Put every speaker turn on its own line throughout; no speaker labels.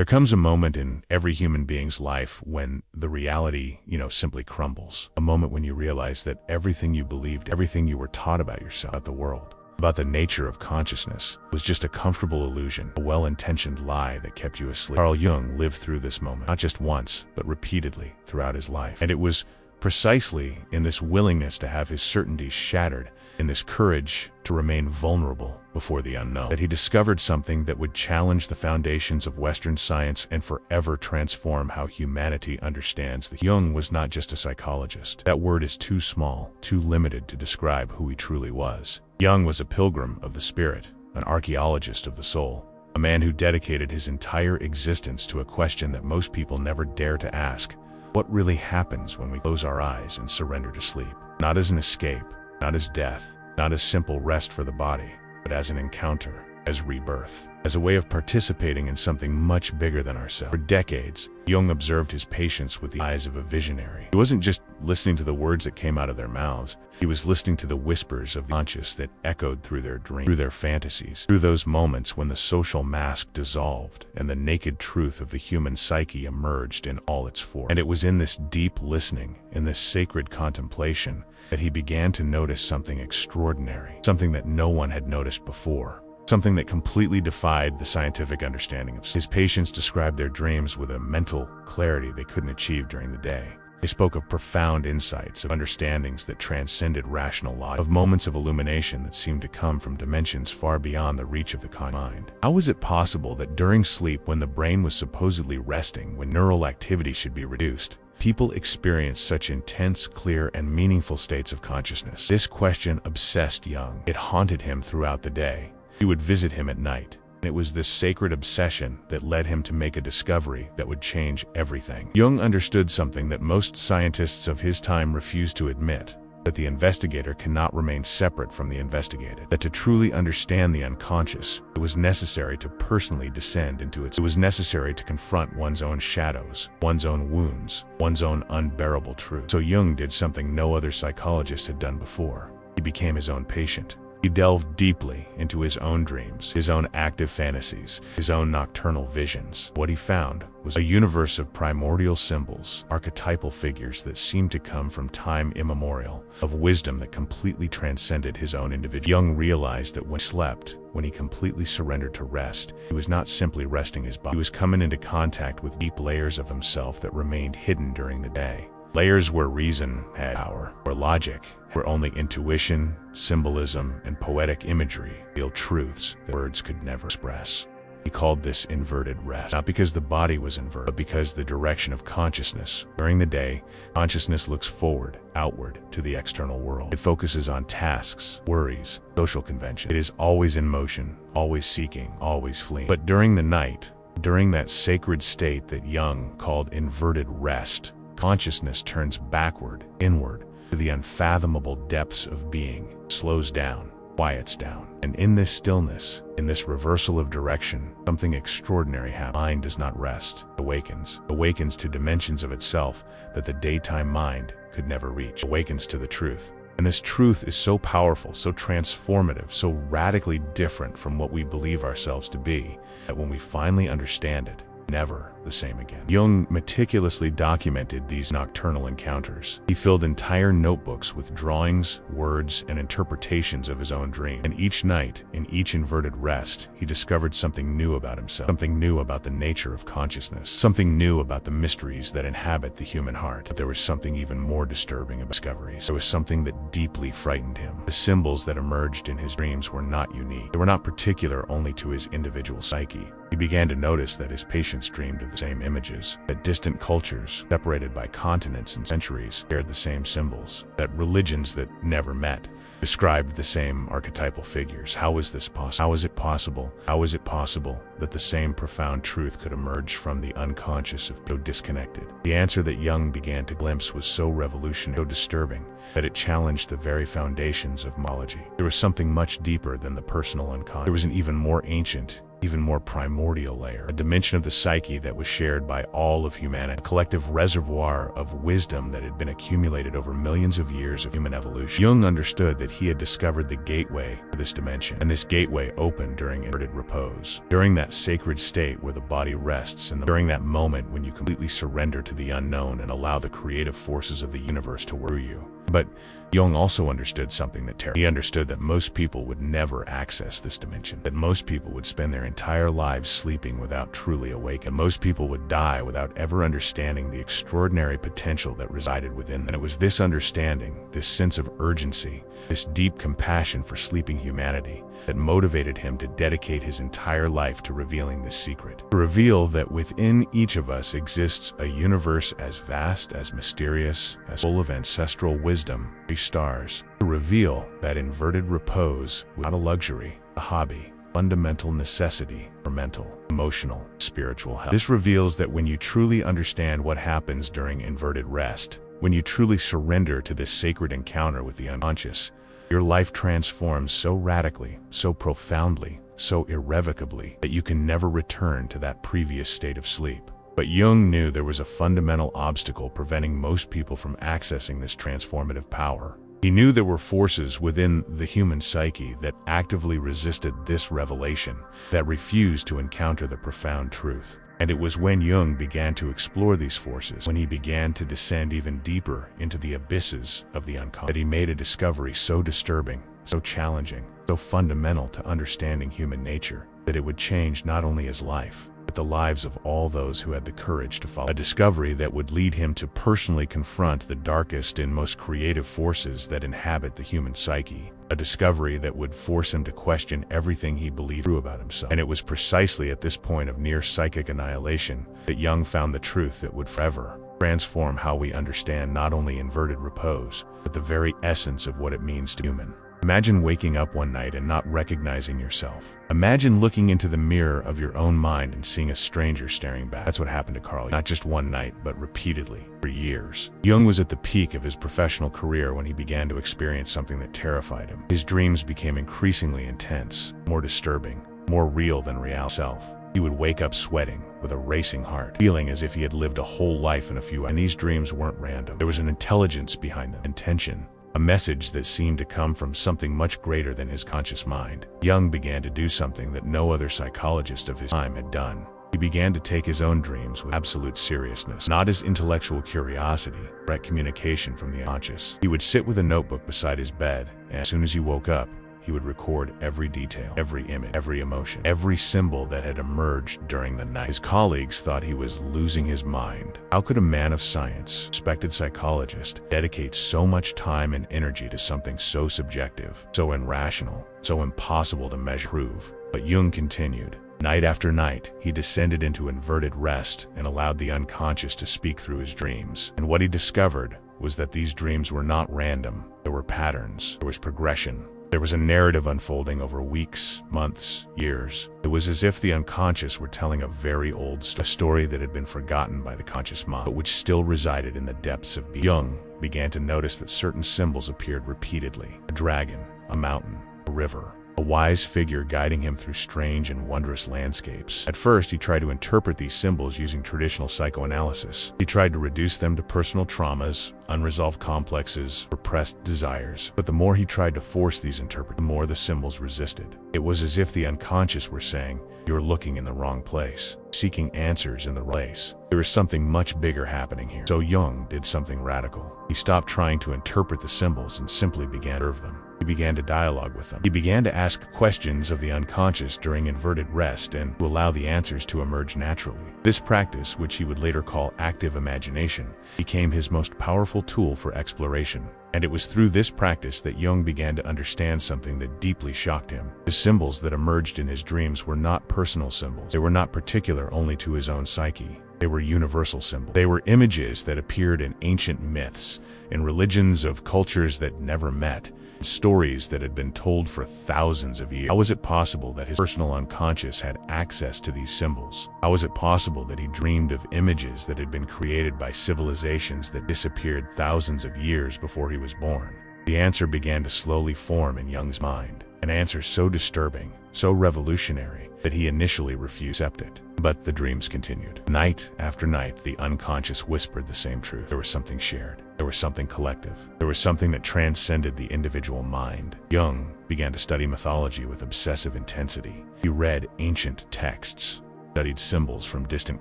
There comes a moment in every human being's life when the reality, simply crumbles. A moment when you realize that everything you believed, everything you were taught about yourself, about the world, about the nature of consciousness, was just a comfortable illusion, a well-intentioned lie that kept you asleep. Carl Jung lived through this moment, not just once, but repeatedly throughout his life. And it was precisely in this willingness to have his certainties shattered, in this courage to remain vulnerable before the unknown, that he discovered something that would challenge the foundations of Western science and forever transform how humanity understands. Jung was not just a psychologist. That word is too small, too limited to describe who he truly was. Jung was a pilgrim of the spirit, an archaeologist of the soul, a man who dedicated his entire existence to a question that most people never dare to ask: what really happens when we close our eyes and surrender to sleep? Not as an escape, not as death, not as simple rest for the body, but as an encounter, as rebirth, as a way of participating in something much bigger than ourselves. For decades, Jung observed his patients with the eyes of a visionary. He wasn't just listening to the words that came out of their mouths. He was listening to the whispers of the unconscious that echoed through their dreams, through their fantasies, through those moments when the social mask dissolved and the naked truth of the human psyche emerged in all its force. And it was in this deep listening, in this sacred contemplation, that he began to notice something extraordinary, something that no one had noticed before, something that completely defied the scientific understanding of. His patients described their dreams with a mental clarity they couldn't achieve during the day. They spoke of profound insights, of understandings that transcended rational logic, of moments of illumination that seemed to come from dimensions far beyond the reach of the conscious mind. How was it possible that during sleep, when the brain was supposedly resting, when neural activity should be reduced, people experienced such intense, clear, and meaningful states of consciousness? This question obsessed Jung. It haunted him throughout the day. He would visit him at night. It was this sacred obsession that led him to make a discovery that would change everything. Jung understood something that most scientists of his time refused to admit: that the investigator cannot remain separate from the investigated. That to truly understand the unconscious, it was necessary to personally descend into it. It was necessary to confront one's own shadows, one's own wounds, one's own unbearable truth. So Jung did something no other psychologist had done before. He became his own patient. He delved deeply into his own dreams, his own active fantasies, his own nocturnal visions. What he found was a universe of primordial symbols, archetypal figures that seemed to come from time immemorial, of wisdom that completely transcended his own individual. Jung realized that when he slept, when he completely surrendered to rest, he was not simply resting his body. He was coming into contact with deep layers of himself that remained hidden during the day. Layers where reason had power, where logic, where only intuition, symbolism, and poetic imagery revealed truths that words could never express. He called this inverted rest, not because the body was inverted, but because the direction of consciousness. During the day, consciousness looks forward, outward, to the external world. It focuses on tasks, worries, social conventions. It is always in motion, always seeking, always fleeing. But during the night, during that sacred state that Jung called inverted rest, consciousness turns backward, inward, to the unfathomable depths of being, slows down, quiets down. And in this stillness, in this reversal of direction, something extraordinary happens. Mind does not rest, awakens to dimensions of itself that the daytime mind could never reach, awakens to the truth. And this truth is so powerful, so transformative, so radically different from what we believe ourselves to be, that when we finally understand it, never the same again. Jung meticulously documented these nocturnal encounters. He filled entire notebooks with drawings, words, and interpretations of his own dream. And each night, in each inverted rest, he discovered something new about himself, something new about the nature of consciousness, something new about the mysteries that inhabit the human heart. But there was something even more disturbing about discoveries. There was something that deeply frightened him. The symbols that emerged in his dreams were not unique. They were not particular only to his individual psyche. He began to notice that his patients dreamed of the same images, that distant cultures, separated by continents and centuries, shared the same symbols, that religions that never met described the same archetypal figures. How was this possible? How is it possible? How is it possible that the same profound truth could emerge from the unconscious of so disconnected? The answer that Jung began to glimpse was so revolutionary, so disturbing, that it challenged the very foundations of mythology. There was something much deeper than the personal unconscious. There was an even more ancient, even more primordial layer, a dimension of the psyche that was shared by all of humanity, a collective reservoir of wisdom that had been accumulated over millions of years of human evolution. Jung understood that he had discovered the gateway to this dimension, and this gateway opened during inverted repose, during that sacred state where the body rests, and during that moment when you completely surrender to the unknown and allow the creative forces of the universe to work through you. But Jung also understood something that terrified him. He understood that most people would never access this dimension, that most people would spend their entire lives sleeping without truly awakening. Most people would die without ever understanding the extraordinary potential that resided within them. And it was this understanding, this sense of urgency, this deep compassion for sleeping humanity, that motivated him to dedicate his entire life to revealing this secret. To reveal that within each of us exists a universe as vast, as mysterious, as full of ancestral wisdom, stars. To reveal that inverted repose was not a luxury, a hobby, fundamental necessity for mental, emotional, spiritual health. This reveals that when you truly understand what happens during inverted rest, when you truly surrender to this sacred encounter with the unconscious, your life transforms so radically, so profoundly, so irrevocably, that you can never return to that previous state of sleep. But Jung knew there was a fundamental obstacle preventing most people from accessing this transformative power. He knew there were forces within the human psyche that actively resisted this revelation, that refused to encounter the profound truth. And it was when Jung began to explore these forces, when he began to descend even deeper into the abysses of the unconscious, that he made a discovery so disturbing, so challenging, so fundamental to understanding human nature, that it would change not only his life, but the lives of all those who had the courage to follow. A discovery that would lead him to personally confront the darkest and most creative forces that inhabit the human psyche. A discovery that would force him to question everything he believed true about himself. And it was precisely at this point of near psychic annihilation that Jung found the truth that would forever transform how we understand not only inverted repose, but the very essence of what it means to be human. Imagine waking up one night and not recognizing yourself. Imagine looking into the mirror of your own mind and seeing a stranger staring back. That's what happened to Carl, not just one night, but repeatedly, for years. Jung was at the peak of his professional career when he began to experience something that terrified him. His dreams became increasingly intense, more disturbing, more real than reality itself. He would wake up sweating, with a racing heart, feeling as if he had lived a whole life in a few hours. And these dreams weren't random. There was an intelligence behind them, intention. A message that seemed to come from something much greater than his conscious mind. Jung began to do something that no other psychologist of his time had done. He began to take his own dreams with absolute seriousness, not as intellectual curiosity, but communication from the unconscious. He would sit with a notebook beside his bed, and as soon as he woke up, he would record every detail, every image, every emotion, every symbol that had emerged during the night. His colleagues thought he was losing his mind. How could a man of science, respected psychologist, dedicate so much time and energy to something so subjective, so irrational, so impossible to measure, prove? But Jung continued. Night after night, he descended into inverted rest and allowed the unconscious to speak through his dreams. And what he discovered was that these dreams were not random. There were patterns. There was progression. There was a narrative unfolding over weeks, months, years. It was as if the unconscious were telling a very old story that had been forgotten by the conscious mind, but which still resided in the depths of being. Jung began to notice that certain symbols appeared repeatedly. A dragon, a mountain, a river. A wise figure guiding him through strange and wondrous landscapes. At first, he tried to interpret these symbols using traditional psychoanalysis. He tried to reduce them to personal traumas, unresolved complexes, repressed desires. But the more he tried to force these interpretations, the more the symbols resisted. It was as if the unconscious were saying, "You're looking in the wrong place, seeking answers in the right place. There is something much bigger happening here." So Jung did something radical. He stopped trying to interpret the symbols and simply began to observe them. He began to dialogue with them. He began to ask questions of the unconscious during inverted rest and to allow the answers to emerge naturally. This practice, which he would later call active imagination, became his most powerful tool for exploration. And it was through this practice that Jung began to understand something that deeply shocked him. The symbols that emerged in his dreams were not personal symbols. They were not particular only to his own psyche. They were universal symbols. They were images that appeared in ancient myths, in religions of cultures that never met, stories that had been told for thousands of years. How was it possible that his personal unconscious had access to these symbols? How was it possible that he dreamed of images that had been created by civilizations that disappeared thousands of years before he was born? The answer began to slowly form in Jung's mind. An answer so disturbing, so revolutionary, that he initially refused to accept it. But the dreams continued. Night after night, the unconscious whispered the same truth. There was something shared. There was something collective. There was something that transcended the individual mind. Jung began to study mythology with obsessive intensity. He read ancient texts, studied symbols from distant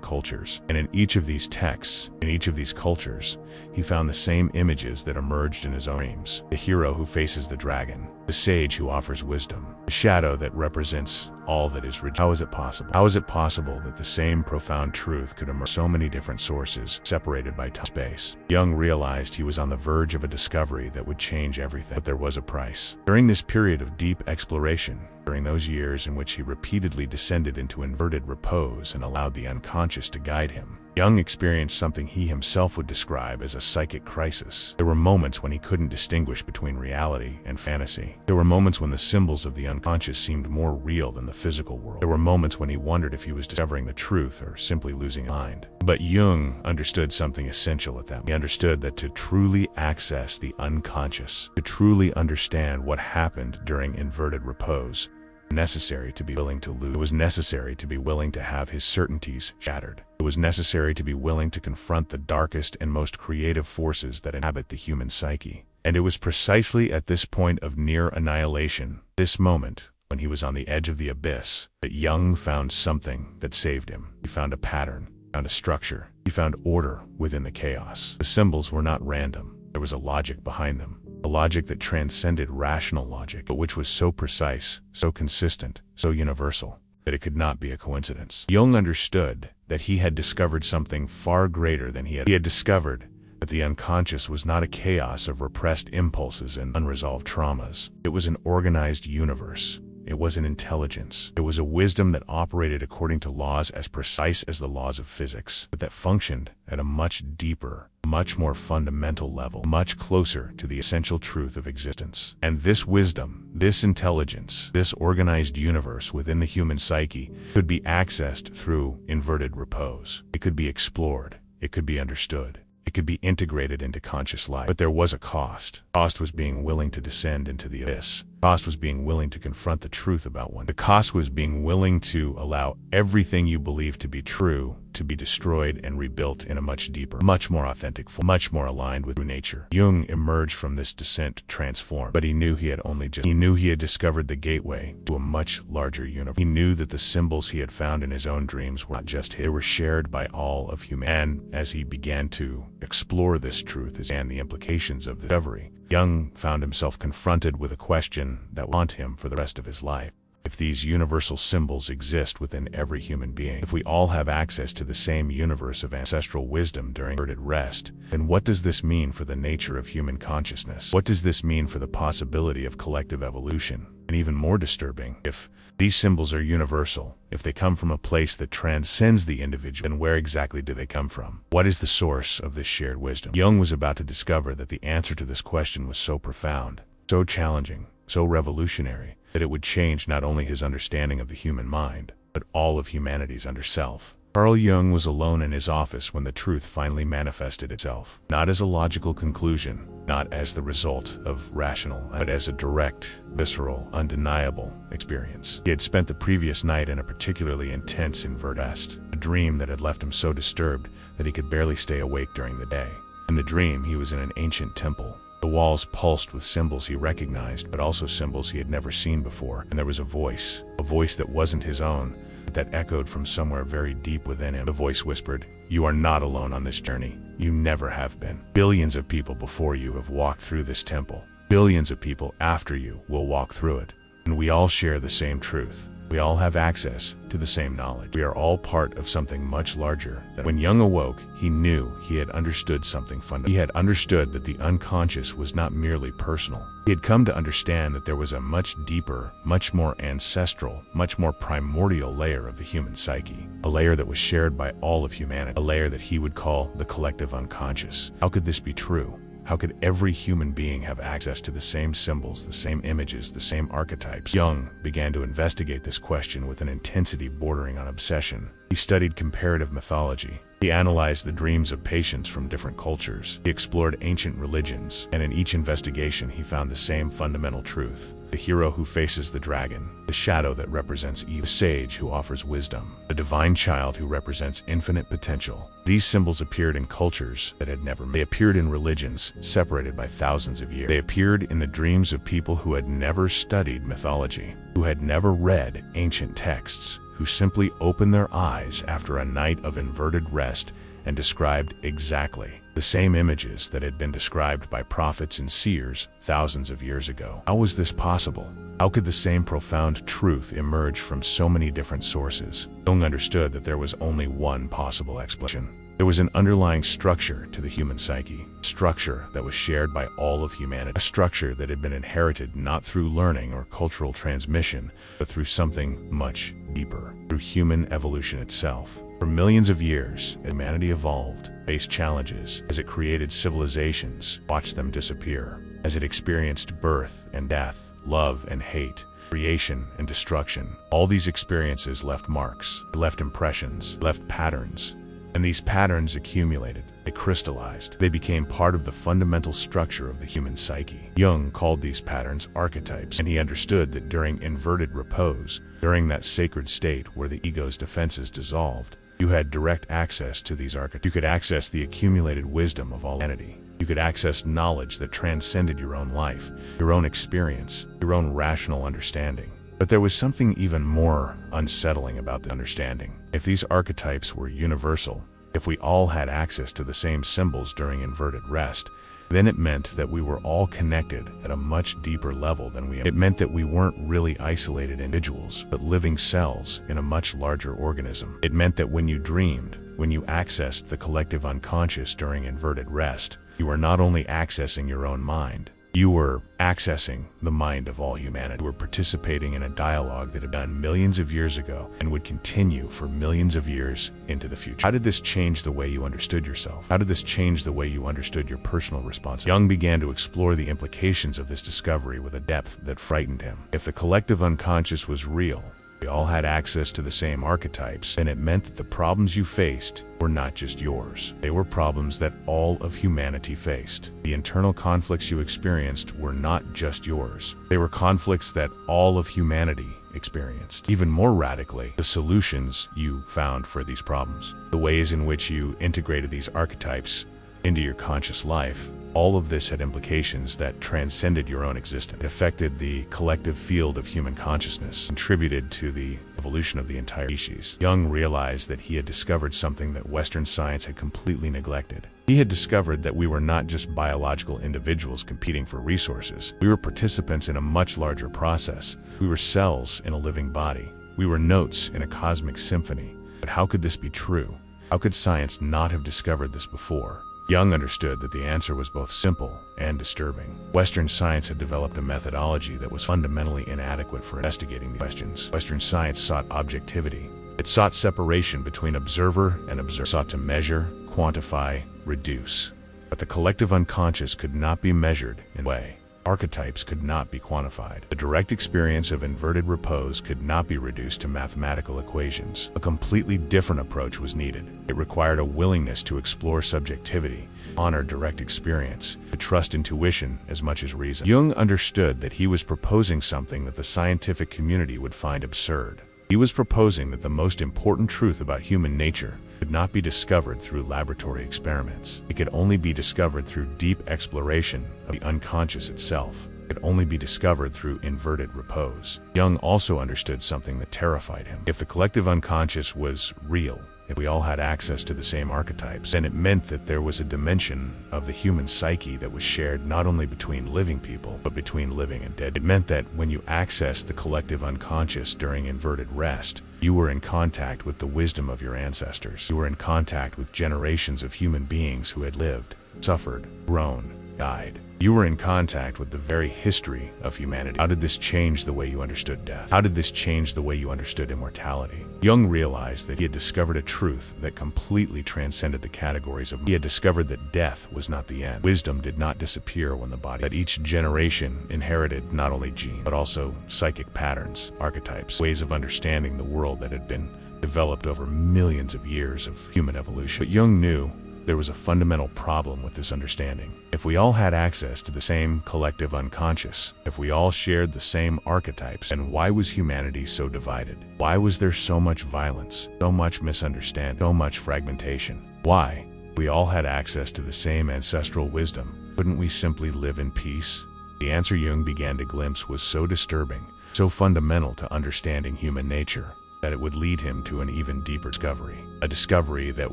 cultures, and in each of these texts, in each of these cultures, he found the same images that emerged in his own dreams. The hero who faces the dragon, the sage who offers wisdom, the shadow that represents all that is rejected. How is it possible? How is it possible that the same profound truth could emerge from so many different sources, separated by time and space? Jung realized he was on the verge of a discovery that would change everything, but there was a price. During this period of deep exploration, during those years in which he repeatedly descended into inverted repose and allowed the unconscious to guide him, Jung experienced something he himself would describe as a psychic crisis. There were moments when he couldn't distinguish between reality and fantasy. There were moments when the symbols of the unconscious seemed more real than the physical world. There were moments when he wondered if he was discovering the truth or simply losing his mind. But Jung understood something essential at that moment. He understood that to truly access the unconscious, to truly understand what happened during inverted repose, necessary to be willing to lose. It was necessary to be willing to have his certainties shattered. It was necessary to be willing to confront the darkest and most creative forces that inhabit the human psyche. And it was precisely at this point of near annihilation, this moment, when he was on the edge of the abyss, that Jung found something that saved him. He found a pattern, found a structure. He found order within the chaos. The symbols were not random. There was a logic behind them. A logic that transcended rational logic, but which was so precise, so consistent, so universal, that it could not be a coincidence. Jung understood that he had discovered something far greater than he had discovered that the unconscious was not a chaos of repressed impulses and unresolved traumas. It was an organized universe. It was an intelligence. It was a wisdom that operated according to laws as precise as the laws of physics, but that functioned at a much deeper, much more fundamental level, much closer to the essential truth of existence. And this wisdom, this intelligence, this organized universe within the human psyche could be accessed through inverted repose. It could be explored. It could be understood. It could be integrated into conscious life. But there was a cost. The cost was being willing to descend into the abyss. The cost was being willing to confront the truth about one. The cost was being willing to allow everything you believed to be true to be destroyed and rebuilt in a much deeper, much more authentic form, much more aligned with true nature. Jung emerged from this descent transformed, but he knew he had discovered the gateway to a much larger universe. He knew that the symbols he had found in his own dreams were not just his, they were shared by all of humanity. And as he began to explore this truth and the implications of the discovery, Jung found himself confronted with a question that would haunt him for the rest of his life. If these universal symbols exist within every human being, if we all have access to the same universe of ancestral wisdom during inverted rest, then what does this mean for the nature of human consciousness? What does this mean for the possibility of collective evolution? And even more disturbing, if these symbols are universal, if they come from a place that transcends the individual, then where exactly do they come from? What is the source of this shared wisdom? Jung was about to discover that the answer to this question was so profound, so challenging, so revolutionary, that it would change not only his understanding of the human mind, but all of humanity's self. Carl Jung was alone in his office when the truth finally manifested itself, not as a logical conclusion, not as the result of rational, but as a direct, visceral, undeniable experience. He had spent the previous night in a particularly intense inverted rest, a dream that had left him so disturbed that he could barely stay awake during the day. In the dream, he was in an ancient temple. The walls pulsed with symbols he recognized, but also symbols he had never seen before. And there was a voice that wasn't his own, but that echoed from somewhere very deep within him. The voice whispered, "You are not alone on this journey. You never have been. Billions of people before you have walked through this temple. Billions of people after you will walk through it. And we all share the same truth. We all have access to the same knowledge. We are all part of something much larger." When Jung awoke, he knew he had understood something fundamental. He had understood that the unconscious was not merely personal. He had come to understand that there was a much deeper, much more ancestral, much more primordial layer of the human psyche, a layer that was shared by all of humanity, a layer that he would call the collective unconscious. How could this be true? How could every human being have access to the same symbols, the same images, the same archetypes? Jung began to investigate this question with an intensity bordering on obsession. He studied comparative mythology, He analyzed the dreams of patients from different cultures. He explored ancient religions, and in each investigation he found the same fundamental truth. The hero who faces the dragon, the shadow that represents evil, the sage who offers wisdom, the divine child who represents infinite potential. These symbols appeared in cultures that had never met. They appeared in religions separated by thousands of years. They appeared in the dreams of people who had never studied mythology, who had never read ancient texts, who simply opened their eyes after a night of inverted rest and described exactly the same images that had been described by prophets and seers thousands of years ago. How was this possible? How could the same profound truth emerge from so many different sources? Jung understood that there was only one possible explanation. There was an underlying structure to the human psyche, a structure that was shared by all of humanity, a structure that had been inherited not through learning or cultural transmission, but through something much deeper, through human evolution itself. For millions of years, humanity evolved, faced challenges, as it created civilizations, watched them disappear, as it experienced birth and death, love and hate, creation and destruction. All these experiences left marks, left impressions, left patterns. And these patterns accumulated, they crystallized, they became part of the fundamental structure of the human psyche. Jung called these patterns archetypes, and he understood that during inverted repose, during that sacred state where the ego's defenses dissolved, you had direct access to these archetypes. You could access the accumulated wisdom of all humanity. You could access knowledge that transcended your own life, your own experience, your own rational understanding. But there was something even more unsettling about the understanding. If these archetypes were universal, if we all had access to the same symbols during inverted rest, then it meant that we were all connected at a much deeper level than we. It meant that we weren't really isolated individuals, but living cells in a much larger organism. It meant that when you dreamed, when you accessed the collective unconscious during inverted rest, you were not only accessing your own mind, you were accessing the mind of all humanity. You were participating in a dialogue that had begun millions of years ago and would continue for millions of years into the future. How did this change the way you understood yourself? How did this change the way you understood your personal responsibility? Jung began to explore the implications of this discovery with a depth that frightened him. If the collective unconscious was real, we all had access to the same archetypes, then it meant that the problems you faced were not just yours. They were problems that all of humanity faced. The internal conflicts you experienced were not just yours. They were conflicts that all of humanity experienced. Even more radically, the solutions you found for these problems, the ways in which you integrated these archetypes into your conscious life, all of this had implications that transcended your own existence. It affected the collective field of human consciousness, contributed to the evolution of the entire species. Jung realized that he had discovered something that Western science had completely neglected. He had discovered that we were not just biological individuals competing for resources. We were participants in a much larger process. We were cells in a living body. We were notes in a cosmic symphony. But how could this be true? How could science not have discovered this before? Jung understood that the answer was both simple and disturbing. Western science had developed a methodology that was fundamentally inadequate for investigating the questions. Western science sought objectivity. It sought separation between observer and observer. It sought to measure, quantify, reduce. But the collective unconscious could not be measured in a way. Archetypes could not be quantified. The direct experience of inverted repose could not be reduced to mathematical equations. A completely different approach was needed. It required a willingness to explore subjectivity, honor direct experience, to trust intuition as much as reason. Jung understood that he was proposing something that the scientific community would find absurd. He was proposing that the most important truth about human nature could not be discovered through laboratory experiments. It could only be discovered through deep exploration of the unconscious itself. It could only be discovered through inverted repose. Jung also understood something that terrified him. If the collective unconscious was real, if we all had access to the same archetypes, then it meant that there was a dimension of the human psyche that was shared not only between living people, but between living and dead. It meant that when you accessed the collective unconscious during inverted rest, you were in contact with the wisdom of your ancestors. You were in contact with generations of human beings who had lived, suffered, grown, died. You were in contact with the very history of humanity. How did this change the way you understood death? How did this change the way you understood immortality? Jung realized that he had discovered a truth that completely transcended the categories of. He had discovered that death was not the end. Wisdom did not disappear when the body. That each generation inherited not only genes, but also psychic patterns, archetypes, ways of understanding the world that had been developed over millions of years of human evolution. But Jung knew there was a fundamental problem with this understanding. If we all had access to the same collective unconscious, if we all shared the same archetypes, then why was humanity so divided? Why was there so much violence, so much misunderstanding, so much fragmentation? Why? We all had access to the same ancestral wisdom. Couldn't we simply live in peace? The answer Jung began to glimpse was so disturbing, so fundamental to understanding human nature, that it would lead him to an even deeper discovery. A discovery that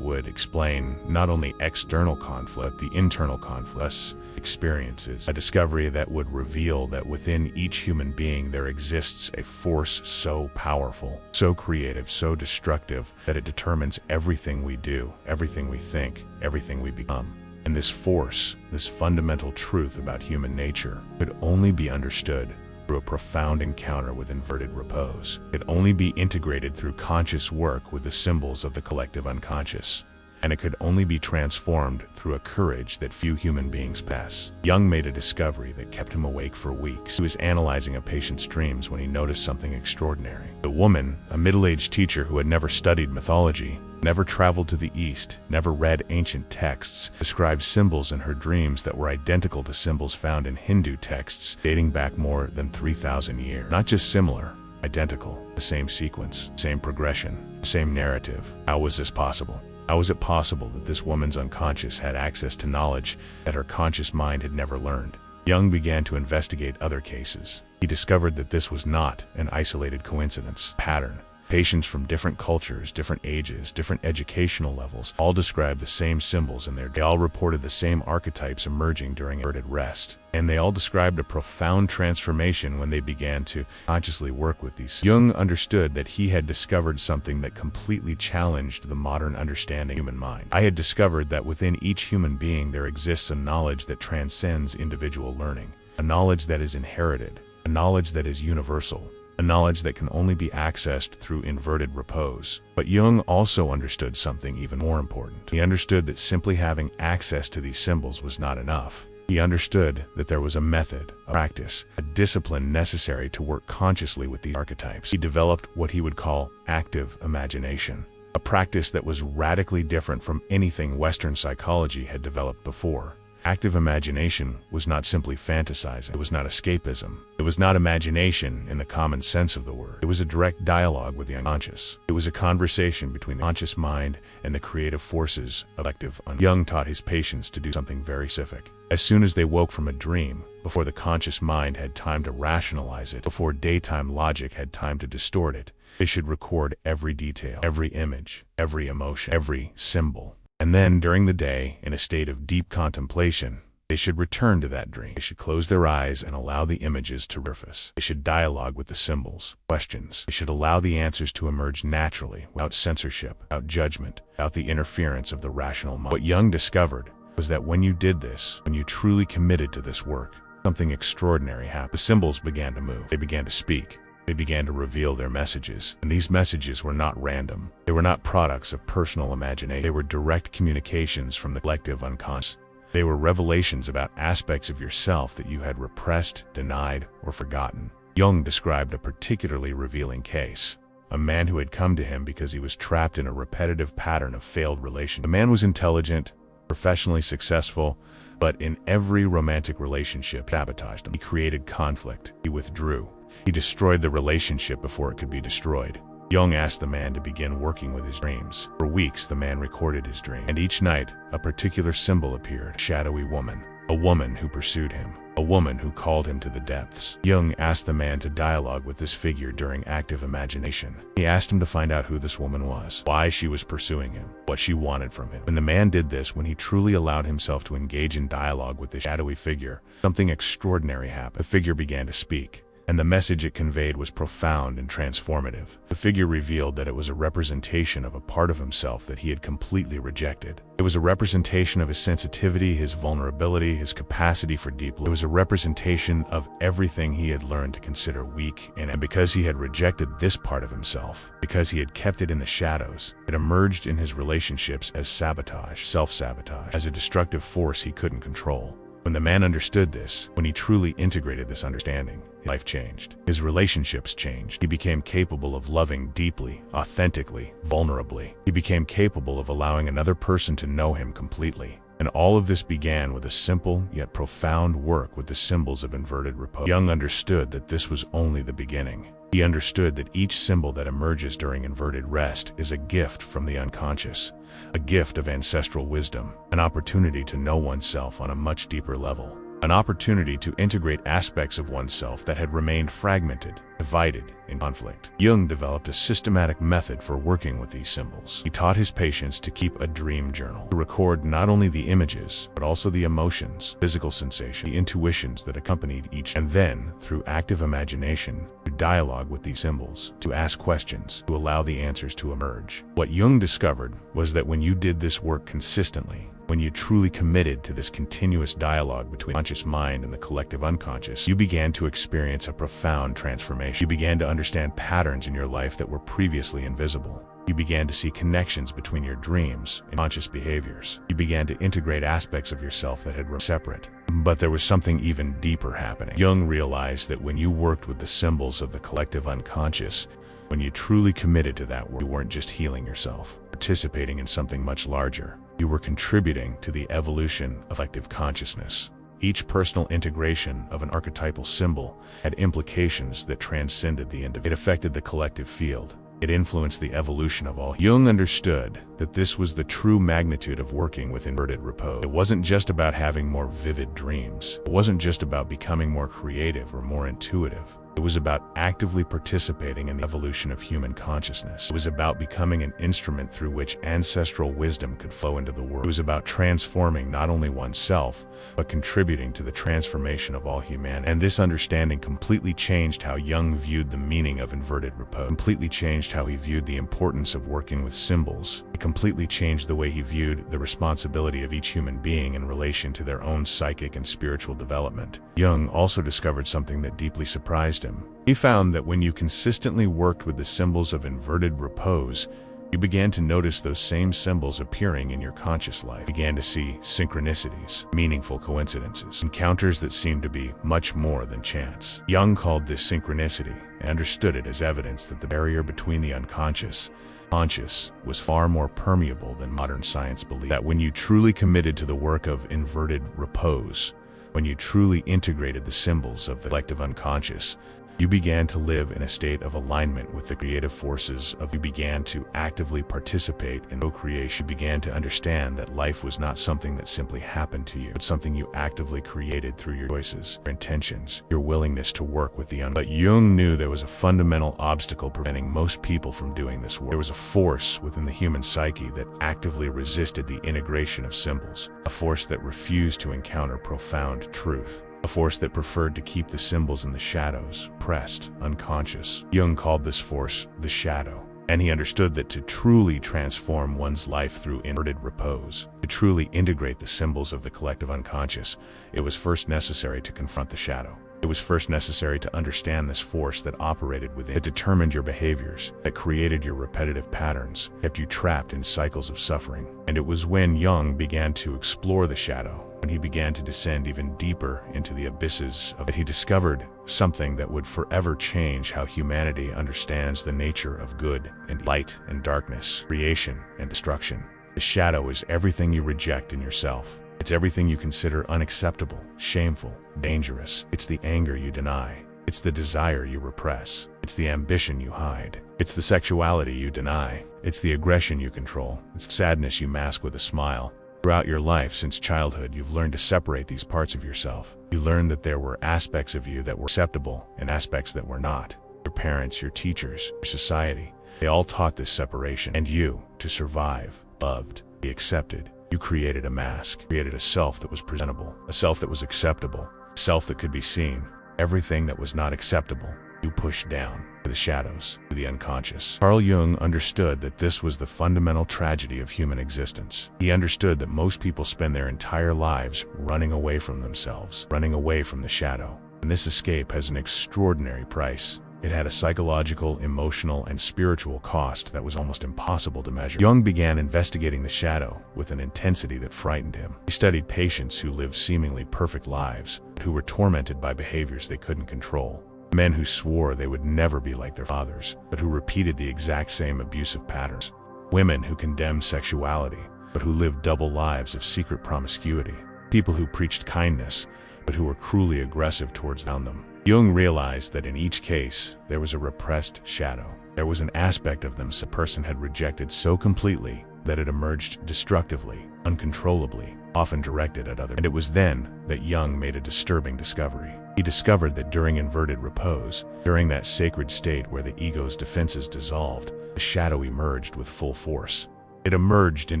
would explain not only external conflict, but the internal conflicts, experiences. A discovery that would reveal that within each human being there exists a force so powerful, so creative, so destructive, that it determines everything we do, everything we think, everything we become. And this force, this fundamental truth about human nature, could only be understood through a profound encounter with inverted repose. It could only be integrated through conscious work with the symbols of the collective unconscious. And it could only be transformed through a courage that few human beings possess. Jung made a discovery that kept him awake for weeks. He was analyzing a patient's dreams when he noticed something extraordinary. The woman, a middle-aged teacher who had never studied mythology, never traveled to the East, never read ancient texts, described symbols in her dreams that were identical to symbols found in Hindu texts dating back more than 3,000 years. Not just similar, identical. The same sequence, same progression, same narrative. How was this possible? How was it possible that this woman's unconscious had access to knowledge that her conscious mind had never learned? Jung began to investigate other cases. He discovered that this was not an isolated coincidence, pattern. Patients from different cultures, different ages, different educational levels, all described the same symbols in they all reported the same archetypes emerging during inverted rest. And they all described a profound transformation when they began to consciously work with these. Jung understood that he had discovered something that completely challenged the modern understanding of the human mind. I had discovered that within each human being there exists a knowledge that transcends individual learning, a knowledge that is inherited, a knowledge that is universal, a knowledge that can only be accessed through inverted repose. But Jung also understood something even more important. He understood that simply having access to these symbols was not enough. He understood that there was a method, a practice, a discipline necessary to work consciously with these archetypes. He developed what he would call active imagination, a practice that was radically different from anything Western psychology had developed before. Active imagination was not simply fantasizing. It was not escapism. It was not imagination in the common sense of the word. It was a direct dialogue with the unconscious. It was a conversation between the conscious mind and the creative forces of collective unconscious. Jung taught his patients to do something very specific. As soon as they woke from a dream, before the conscious mind had time to rationalize it, before daytime logic had time to distort it, they should record every detail, every image, every emotion, every symbol. And then, during the day, in a state of deep contemplation, they should return to that dream. They should close their eyes and allow the images to surface. They should dialogue with the symbols, questions. They should allow the answers to emerge naturally, without censorship, without judgment, without the interference of the rational mind. What Jung discovered was that when you did this, when you truly committed to this work, something extraordinary happened. The symbols began to move. They began to speak. They began to reveal their messages. And these messages were not random. They were not products of personal imagination. They were direct communications from the collective unconscious. They were revelations about aspects of yourself that you had repressed, denied, or forgotten. Jung described a particularly revealing case. A man who had come to him because he was trapped in a repetitive pattern of failed relationships. The man was intelligent, professionally successful, but in every romantic relationship, he sabotaged him. He created conflict. He withdrew. He destroyed the relationship before it could be destroyed. Jung asked the man to begin working with his dreams. For weeks, the man recorded his dream, and each night, a particular symbol appeared. A shadowy woman, a woman who pursued him, a woman who called him to the depths. Jung asked the man to dialogue with this figure during active imagination. He asked him to find out who this woman was, why she was pursuing him, what she wanted from him. When the man did this, when he truly allowed himself to engage in dialogue with this shadowy figure, something extraordinary happened. The figure began to speak, and the message it conveyed was profound and transformative. The figure revealed that it was a representation of a part of himself that he had completely rejected. It was a representation of his sensitivity, his vulnerability, his capacity for deep love. It was a representation of everything he had learned to consider weak, and because he had rejected this part of himself, because he had kept it in the shadows, it emerged in his relationships as sabotage, self-sabotage, as a destructive force he couldn't control. When the man understood this, when he truly integrated this understanding, his life changed. His relationships changed. He became capable of loving deeply, authentically, vulnerably. He became capable of allowing another person to know him completely. And all of this began with a simple yet profound work with the symbols of inverted repose. Jung understood that this was only the beginning. He understood that each symbol that emerges during inverted rest is a gift from the unconscious, a gift of ancestral wisdom, an opportunity to know oneself on a much deeper level, an opportunity to integrate aspects of oneself that had remained fragmented, divided, in conflict. Jung developed a systematic method for working with these symbols. He taught his patients to keep a dream journal, to record not only the images, but also the emotions, physical sensations, the intuitions that accompanied each, and then, through active imagination, to dialogue with these symbols, to ask questions, to allow the answers to emerge. What Jung discovered was that when you did this work consistently, when you truly committed to this continuous dialogue between the conscious mind and the collective unconscious, you began to experience a profound transformation. You began to understand patterns in your life that were previously invisible. You began to see connections between your dreams and conscious behaviors. You began to integrate aspects of yourself that had remained separate. But there was something even deeper happening. Jung realized that when you worked with the symbols of the collective unconscious, when you truly committed to that work, you weren't just healing yourself, participating in something much larger. You were contributing to the evolution of collective consciousness. Each personal integration of an archetypal symbol had implications that transcended the individual. It affected the collective field. It influenced the evolution of all. Jung understood that this was the true magnitude of working with inverted repose. It wasn't just about having more vivid dreams. It wasn't just about becoming more creative or more intuitive. It was about actively participating in the evolution of human consciousness. It was about becoming an instrument through which ancestral wisdom could flow into the world. It was about transforming not only oneself, but contributing to the transformation of all humanity. And this understanding completely changed how Jung viewed the meaning of inverted repose. Completely changed how he viewed the importance of working with symbols. It completely changed the way he viewed the responsibility of each human being in relation to their own psychic and spiritual development. Jung also discovered something that deeply surprised him. He found that when you consistently worked with the symbols of inverted repose, you began to notice those same symbols appearing in your conscious life. You began to see synchronicities, meaningful coincidences, encounters that seemed to be much more than chance. Jung called this synchronicity and understood it as evidence that the barrier between the unconscious and conscious was far more permeable than modern science believed. That when you truly committed to the work of inverted repose, when you truly integrated the symbols of the collective unconscious, you began to live in a state of alignment with the creative forces of you began to actively participate in co-creation. You began to understand that life was not something that simply happened to you, but something you actively created through your choices, your intentions, your willingness to work with the unconscious. But Jung knew there was a fundamental obstacle preventing most people from doing this work. There was a force within the human psyche that actively resisted the integration of symbols, a force that refused to encounter profound truth. A force that preferred to keep the symbols in the shadows, pressed, unconscious. Jung called this force the shadow, and he understood that to truly transform one's life through inverted repose, to truly integrate the symbols of the collective unconscious, it was first necessary to confront the shadow. It was first necessary to understand this force that operated within, that determined your behaviors, that created your repetitive patterns, kept you trapped in cycles of suffering. And it was when Jung began to explore the shadow, when he began to descend even deeper into the abysses of it, he discovered something that would forever change how humanity understands the nature of good and light and darkness, creation and destruction. The shadow is everything you reject in yourself. It's everything you consider unacceptable, shameful, dangerous. It's the anger you deny. It's the desire you repress. It's the ambition you hide. It's the sexuality you deny. It's the aggression you control. It's the sadness you mask with a smile. Throughout your life since childhood, you've learned to separate these parts of yourself. You learned that there were aspects of you that were acceptable and aspects that were not. Your parents, your teachers, your society, they all taught this separation. And you, to survive, loved, be accepted, you created a mask, created a self that was presentable, a self that was acceptable, a self that could be seen. Everything that was not acceptable, you pushed down to the shadows, to the unconscious. Carl Jung understood that this was the fundamental tragedy of human existence. He understood that most people spend their entire lives running away from themselves, running away from the shadow. And this escape has an extraordinary price. It had a psychological, emotional, and spiritual cost that was almost impossible to measure. Jung began investigating the shadow with an intensity that frightened him. He studied patients who lived seemingly perfect lives, but who were tormented by behaviors they couldn't control. Men who swore they would never be like their fathers, but who repeated the exact same abusive patterns. Women who condemned sexuality, but who lived double lives of secret promiscuity. People who preached kindness, but who were cruelly aggressive towards them. Jung realized that in each case, there was a repressed shadow. There was an aspect of them a person had rejected so completely that it emerged destructively, uncontrollably, often directed at others. And it was then that Jung made a disturbing discovery. He discovered that during inverted repose, during that sacred state where the ego's defenses dissolved, the shadow emerged with full force. It emerged in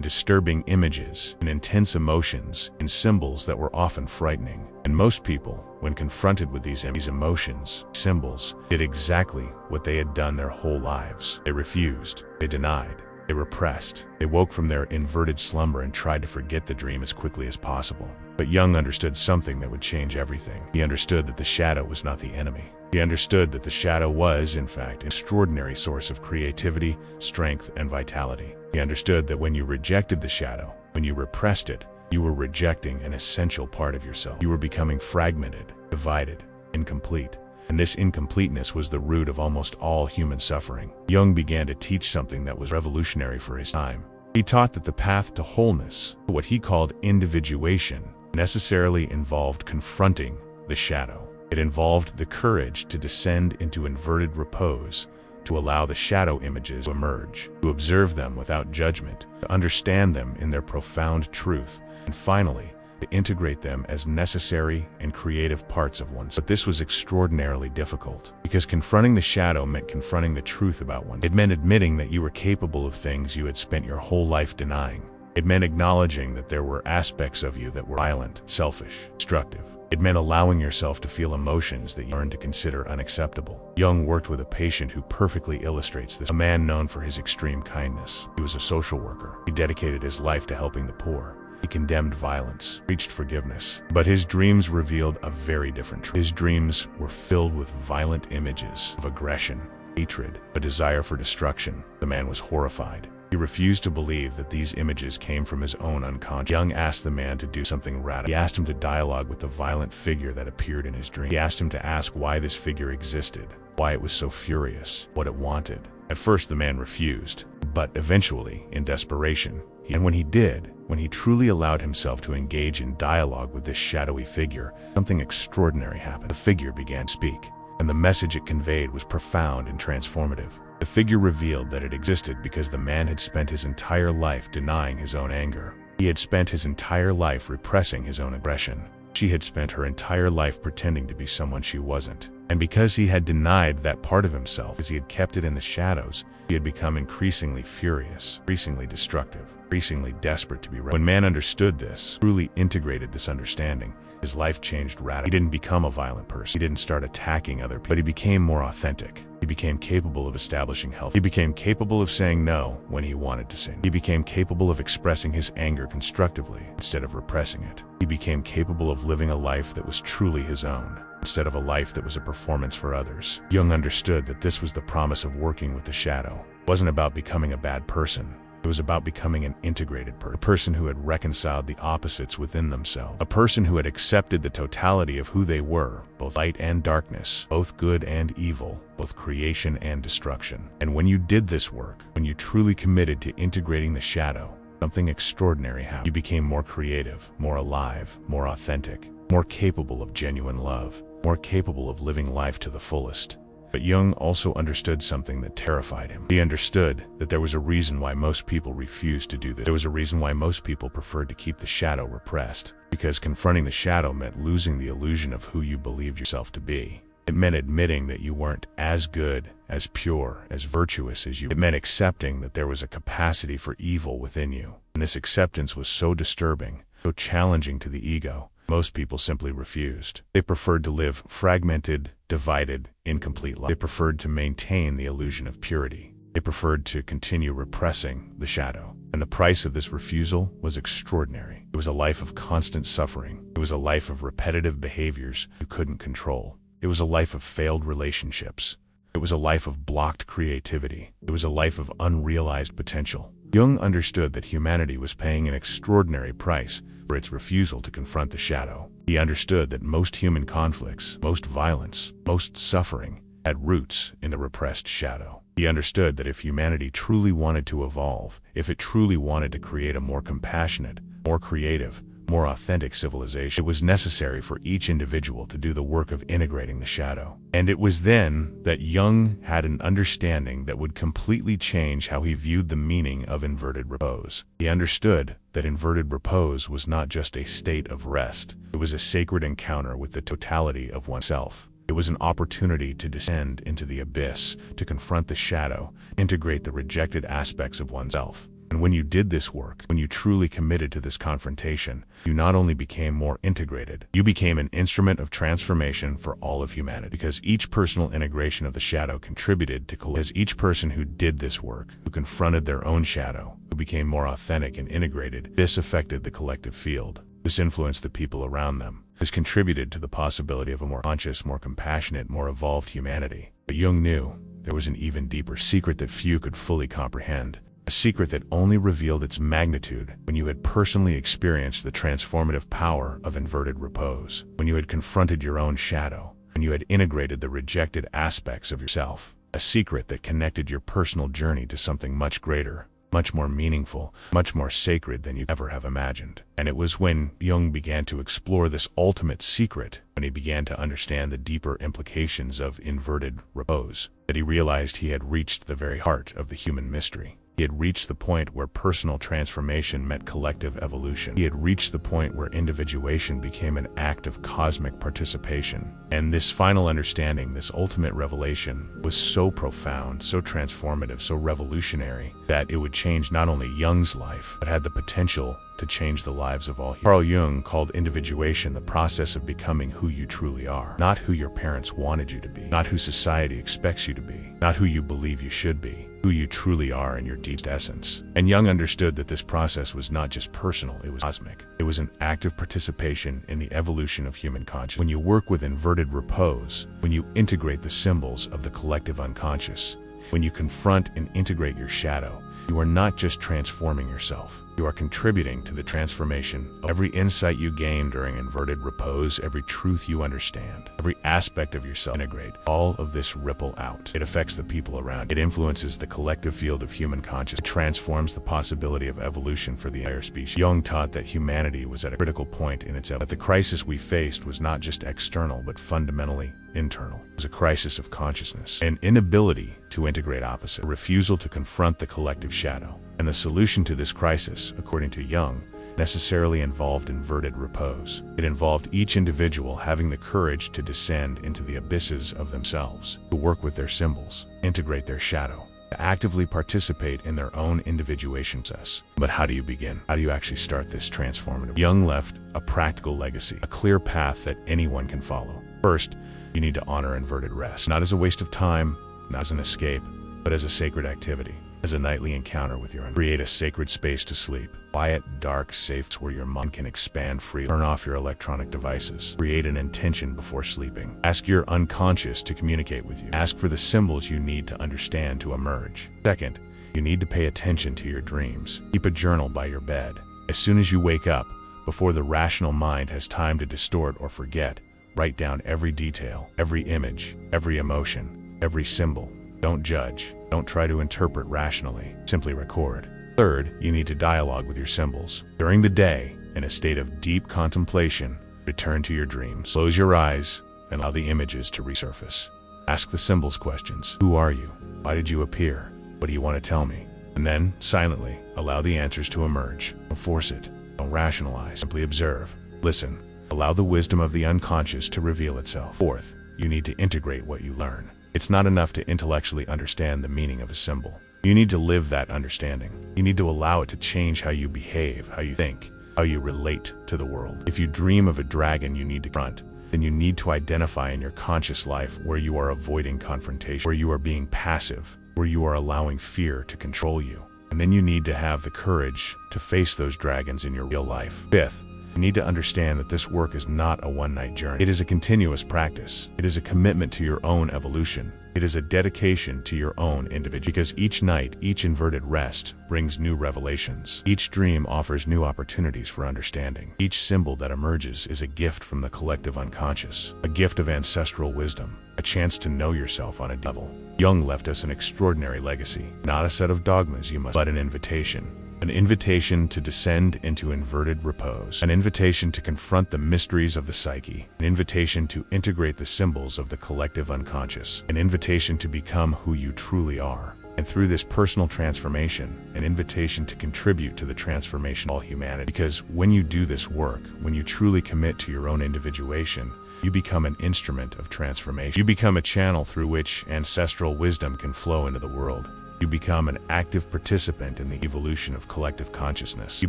disturbing images, in intense emotions, in symbols that were often frightening. And most people, when confronted with these emotions, symbols, did exactly what they had done their whole lives. They refused, they denied, they repressed. They woke from their inverted slumber and tried to forget the dream as quickly as possible. But Jung understood something that would change everything. He understood that the shadow was not the enemy. He understood that the shadow was, in fact, an extraordinary source of creativity, strength, and vitality. He understood that when you rejected the shadow, when you repressed it, you were rejecting an essential part of yourself. You were becoming fragmented, divided, incomplete. And this incompleteness was the root of almost all human suffering. Jung began to teach something that was revolutionary for his time. He taught that the path to wholeness, what he called individuation, necessarily involved confronting the shadow. It involved the courage to descend into inverted repose, to allow the shadow images to emerge, to observe them without judgment, to understand them in their profound truth, and finally, to integrate them as necessary and creative parts of oneself. But this was extraordinarily difficult, because confronting the shadow meant confronting the truth about one. It meant admitting that you were capable of things you had spent your whole life denying. It meant acknowledging that there were aspects of you that were violent, selfish, destructive. It meant allowing yourself to feel emotions that you learned to consider unacceptable. Jung worked with a patient who perfectly illustrates this, a man known for his extreme kindness. He was a social worker. He dedicated his life to helping the poor. He condemned violence, preached forgiveness. But his dreams revealed a very different truth. His dreams were filled with violent images of aggression, hatred, a desire for destruction. The man was horrified. He refused to believe that these images came from his own unconscious. Jung asked the man to do something radical. He asked him to dialogue with the violent figure that appeared in his dream. He asked him to ask why this figure existed, why it was so furious, what it wanted. At first the man refused, but eventually, in desperation, and when he did, when he truly allowed himself to engage in dialogue with this shadowy figure, something extraordinary happened. The figure began to speak, and the message it conveyed was profound and transformative. The figure revealed that it existed because the man had spent his entire life denying his own anger. He had spent his entire life repressing his own aggression. She had spent her entire life pretending to be someone she wasn't. And because he had denied that part of himself, as he had kept it in the shadows, he had become increasingly furious, increasingly destructive, increasingly desperate to be right. When man understood this, truly integrated this understanding, his life changed radically. He didn't become a violent person. He didn't start attacking other people, but he became more authentic. He became capable of establishing health. He became capable of saying no when he wanted to say no. He became capable of expressing his anger constructively instead of repressing it. He became capable of living a life that was truly his own, instead of a life that was a performance for others. Jung understood that this was the promise of working with the shadow. It wasn't about becoming a bad person. It was about becoming an integrated person, a person who had reconciled the opposites within themselves, a person who had accepted the totality of who they were, both light and darkness, both good and evil, both creation and destruction. And when you did this work, when you truly committed to integrating the shadow, something extraordinary happened. You became more creative, more alive, more authentic, more capable of genuine love, more capable of living life to the fullest. But Jung also understood something that terrified him. He understood that there was a reason why most people refused to do this. There was a reason why most people preferred to keep the shadow repressed. Because confronting the shadow meant losing the illusion of who you believed yourself to be. It meant admitting that you weren't as good, as pure, as virtuous as you. It meant accepting that there was a capacity for evil within you. And this acceptance was so disturbing, so challenging to the ego. Most people simply refused. They preferred to live fragmented, divided, incomplete lives. They preferred to maintain the illusion of purity. They preferred to continue repressing the shadow. And the price of this refusal was extraordinary. It was a life of constant suffering. It was a life of repetitive behaviors you couldn't control. It was a life of failed relationships, It was a life of blocked creativity. It was a life of unrealized potential. Jung understood that humanity was paying an extraordinary price for its refusal to confront the shadow. He understood that most human conflicts, most violence, most suffering, had roots in the repressed shadow. He understood that if humanity truly wanted to evolve, if it truly wanted to create a more compassionate, more creative, more authentic civilization, it was necessary for each individual to do the work of integrating the shadow. And it was then that Jung had an understanding that would completely change how he viewed the meaning of inverted repose. He understood that inverted repose was not just a state of rest, it was a sacred encounter with the totality of oneself. It was an opportunity to descend into the abyss, to confront the shadow, integrate the rejected aspects of oneself. And when you did this work, when you truly committed to this confrontation, you not only became more integrated, you became an instrument of transformation for all of humanity. Because each personal integration of the shadow contributed to as each person who did this work, who confronted their own shadow, who became more authentic and integrated, this affected the collective field. This influenced the people around them. This contributed to the possibility of a more conscious, more compassionate, more evolved humanity. But Jung knew there was an even deeper secret that few could fully comprehend. A secret that only revealed its magnitude when you had personally experienced the transformative power of inverted repose, when you had confronted your own shadow, when you had integrated the rejected aspects of yourself. A secret that connected your personal journey to something much greater, much more meaningful, much more sacred than you ever have imagined. And it was when Jung began to explore this ultimate secret, when he began to understand the deeper implications of inverted repose, that he realized he had reached the very heart of the human mystery. He had reached the point where personal transformation met collective evolution. He had reached the point where individuation became an act of cosmic participation. And this final understanding, this ultimate revelation, was so profound, so transformative, so revolutionary, that it would change not only Jung's life, but had the potential to change the lives of all humans. Carl Jung called individuation the process of becoming who you truly are. Not who your parents wanted you to be, not who society expects you to be, not who you believe you should be, who you truly are in your deepest essence. And Jung understood that this process was not just personal, it was cosmic. It was an active participation in the evolution of human consciousness. When you work with inverted repose, when you integrate the symbols of the collective unconscious, when you confront and integrate your shadow, you are not just transforming yourself. You are contributing to the transformation of every insight you gain during inverted repose, every truth you understand, every aspect of yourself integrate. All of this ripple out. It affects the people around you. It influences the collective field of human consciousness. It transforms the possibility of evolution for the entire species. Jung taught that humanity was at a critical point in its evolution. That the crisis we faced was not just external, but fundamentally internal. It was a crisis of consciousness, an inability to integrate opposite, a refusal to confront the collective shadow. And the solution to this crisis, according to Jung, necessarily involved inverted repose. It involved each individual having the courage to descend into the abysses of themselves, to work with their symbols, integrate their shadow, to actively participate in their own individuation process. But how do you begin? How do you actually start this transformative? Jung left a practical legacy, a clear path that anyone can follow. First, you need to honor inverted rest, not as a waste of time, not as an escape, but as a sacred activity. As a nightly encounter with your own. Create a sacred space to sleep. Quiet, dark, safe where your mind can expand freely. Turn off your electronic devices. Create an intention before sleeping. Ask your unconscious to communicate with you. Ask for the symbols you need to understand to emerge. Second, you need to pay attention to your dreams. Keep a journal by your bed. As soon as you wake up, before the rational mind has time to distort or forget, write down every detail, every image, every emotion, every symbol. Don't judge. Don't try to interpret rationally. Simply record. Third, you need to dialogue with your symbols. During the day, in a state of deep contemplation, return to your dreams. Close your eyes and allow the images to resurface. Ask the symbols questions. Who are you? Why did you appear? What do you want to tell me? And then, silently, allow the answers to emerge. Don't force it. Don't rationalize. Simply observe. Listen. Allow the wisdom of the unconscious to reveal itself. Fourth, you need to integrate what you learn. It's not enough to intellectually understand the meaning of a symbol. You need to live that understanding. You need to allow it to change how you behave, how you think, how you relate to the world. If you dream of a dragon you need to confront, then you need to identify in your conscious life where you are avoiding confrontation, where you are being passive, where you are allowing fear to control you. And then you need to have the courage to face those dragons in your real life. Fifth, You need to understand that this work is not a one-night journey. It is a continuous practice. It is a commitment to your own evolution. It is a dedication to your own individual. Because each night, each inverted rest brings new revelations. Each dream offers new opportunities for understanding. Each symbol that emerges is a gift from the collective unconscious, a gift of ancestral wisdom, a chance to know yourself on a level. Jung left us an extraordinary legacy, not a set of dogmas you must, but an invitation. An invitation to descend into inverted repose. An invitation to confront the mysteries of the psyche. An invitation to integrate the symbols of the collective unconscious. An invitation to become who you truly are. And through this personal transformation, an invitation to contribute to the transformation of all humanity. Because when you do this work, when you truly commit to your own individuation, you become an instrument of transformation. You become a channel through which ancestral wisdom can flow into the world. You become an active participant in the evolution of collective consciousness. You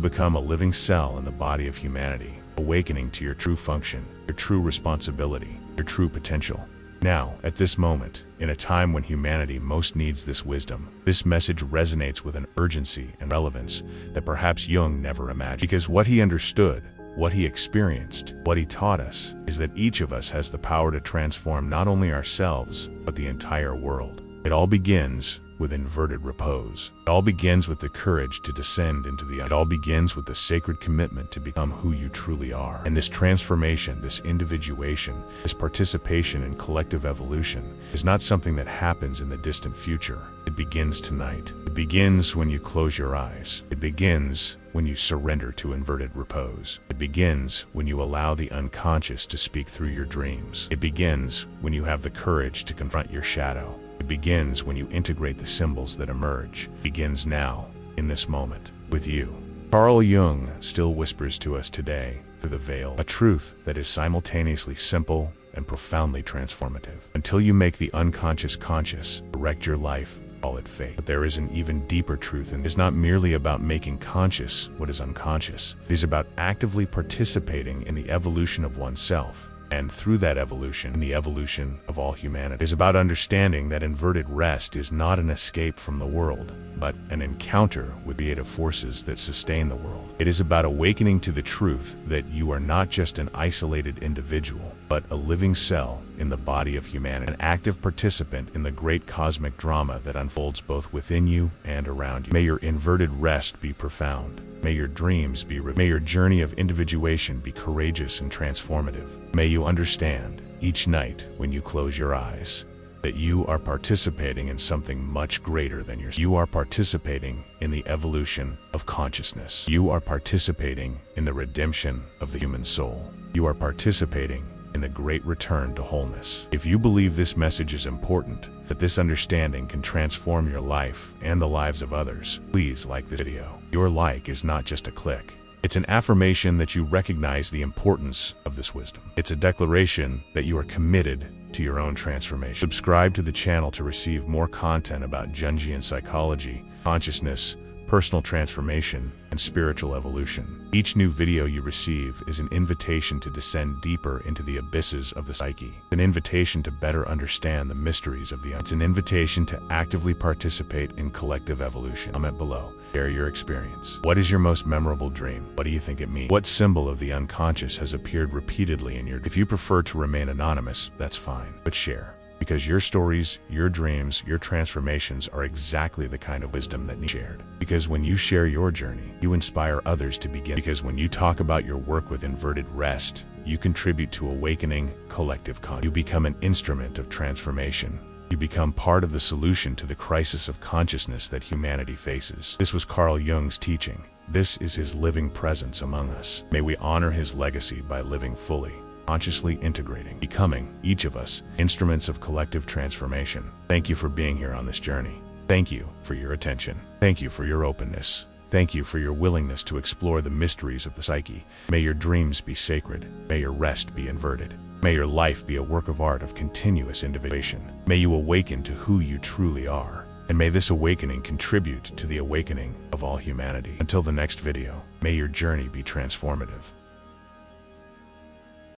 become a living cell in the body of humanity, awakening to your true function, your true responsibility, your true potential. Now, at this moment, in a time when humanity most needs this wisdom, this message resonates with an urgency and relevance that perhaps Jung never imagined. Because what he understood, what he experienced, what he taught us, is that each of us has the power to transform not only ourselves, but the entire world. It all begins with inverted repose. It all begins with the courage to descend into the It all begins with the sacred commitment to become who you truly are. And this transformation, this individuation, this participation in collective evolution is not something that happens in the distant future. It begins tonight. It begins when you close your eyes. It begins when you surrender to inverted repose. It begins when you allow the unconscious to speak through your dreams. It begins when you have the courage to confront your shadow. It begins when you integrate the symbols that emerge. It begins now, in this moment, with you. Carl Jung still whispers to us today, through the veil, a truth that is simultaneously simple and profoundly transformative. Until you make the unconscious conscious, direct your life, call it fate. But there is an even deeper truth, and it is not merely about making conscious what is unconscious. It is about actively participating in the evolution of oneself. And through that evolution, the evolution of all humanity. It is about understanding that inverted rest is not an escape from the world, but an encounter with creative forces that sustain the world. It is about awakening to the truth that you are not just an isolated individual, but a living cell in the body of humanity, an active participant in the great cosmic drama that unfolds both within you and around you. May your inverted rest be profound. May your dreams be May your journey of individuation be courageous and transformative. May you understand, each night when you close your eyes, that you are participating in something much greater than yourself. You are participating in the evolution of consciousness. You are participating in the redemption of the human soul. You are participating in the great return to wholeness. If you believe this message is important, that this understanding can transform your life and the lives of others, please like this video. Your like is not just a click. It's an affirmation that you recognize the importance of this wisdom. It's a declaration that you are committed to your own transformation. Subscribe to the channel to receive more content about Jungian psychology, consciousness, personal transformation, and spiritual evolution. Each new video you receive is an invitation to descend deeper into the abysses of the psyche, an invitation to better understand the mysteries of the It's an invitation to actively participate in collective evolution. Comment below. Share your experience. What is your most memorable dream? What do you think it means? What symbol of the unconscious has appeared repeatedly in your... If you prefer to remain anonymous, that's fine, but share. Because your stories, your dreams, your transformations are exactly the kind of wisdom that needs shared. Because when you share your journey, you inspire others to begin. Because when you talk about your work with inverted rest, you contribute to awakening collective consciousness. You become an instrument of transformation. You become part of the solution to the crisis of consciousness that humanity faces. This was Carl Jung's teaching. This is his living presence among us. May we honor his legacy by living fully, consciously integrating, becoming, each of us, instruments of collective transformation. Thank you for being here on this journey. Thank you for your attention. Thank you for your openness. Thank you for your willingness to explore the mysteries of the psyche. May your dreams be sacred. May your rest be inverted. May your life be a work of art of continuous individuation. May you awaken to who you truly are. And may this awakening contribute to the awakening of all humanity. Until the next video, may your journey be transformative.